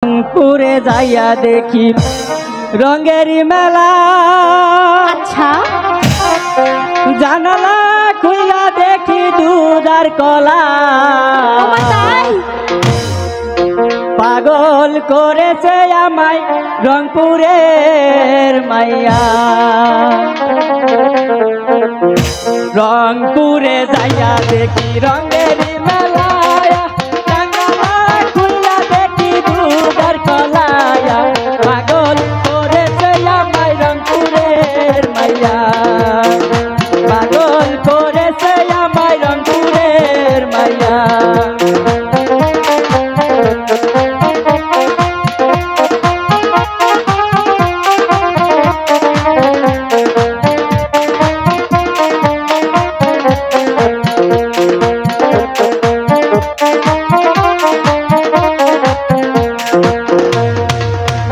পুরে যাইয়া দেখি রঙেরি মেলা। আচ্ছা, জানালা খুইলা দেখি দুধ আর কলা। পাগল করেছে আমায় রংপুরের মাইয়া। রংপুরে যাইয়া দেখি রঙেরি মেলা। জানালা খুইলা দেখি দুধ আর কলা। পাগল করেছে আমায় রংপুরের মাইয়া। পাগল করেছে আমায় রংপুরের মাইয়া।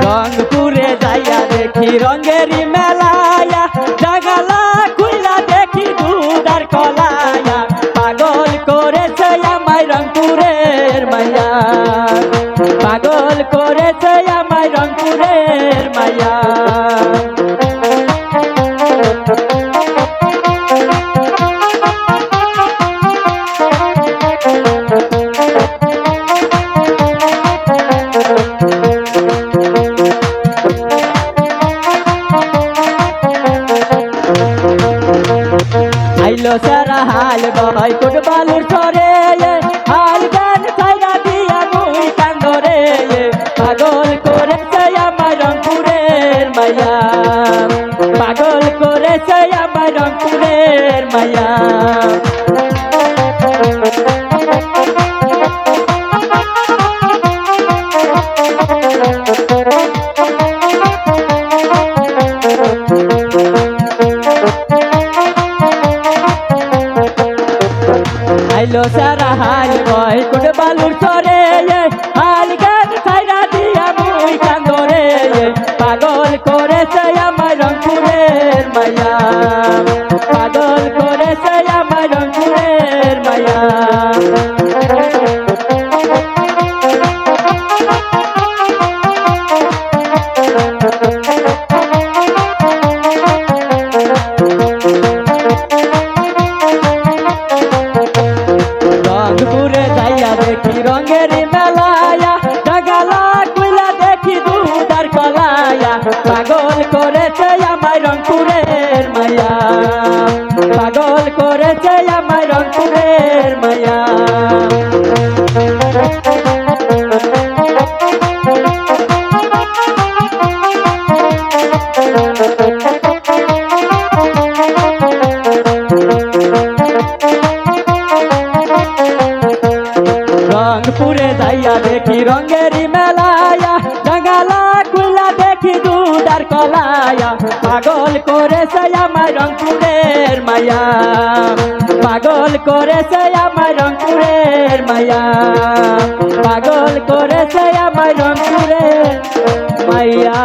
রংপুরে যাইয়া দেখি রঙেরি মেলায়া। জাগালা খুইলা দেখি দুধ আর কলায়া। পাগল করেছে আমায় রংপুরের মাইয়া। পাগল করেছে আমায় রংপুরের মাইয়া। আইলো সারা হাল বাই কোট বালুর সরে। হাল গান ছাইরা দিয়া মুই কান্দরে। পাগল করেছে আমায় রংপুরের মাইয়া। পাগল করেছে আমায় রংপুরের মাইয়া। আইলো সারা হাল বয় কোট বালুর সরে। হাল গান ছাইরা দিয়া মুই কান্দরে। পাগল করেছে আমায় রংপুরের মাইয়া। পাগল করেছে আমায় রংপুরের মাইয়া। রংপুরে যাইয়া দেখি রঙেরি মেলায়া। জাগালা খুইলা দেখি দুধ আর কলায়া। পাগল করেছে আমায় রংপুরের মাইয়া। পাগল করেছে আমায় রংপুরের মাইয়া। রংপুরে যাইয়া দেখি রঙেরি মেলায়া। জাগালা খুইলা দেখি দুধ আর কলায়া। পাগল করেছে আমায় রংপুরের মাইয়া। পাগল করেছে আমায় রংপুরের মাইয়া। পাগল করেছে আমায় রংপুরের মাইয়া।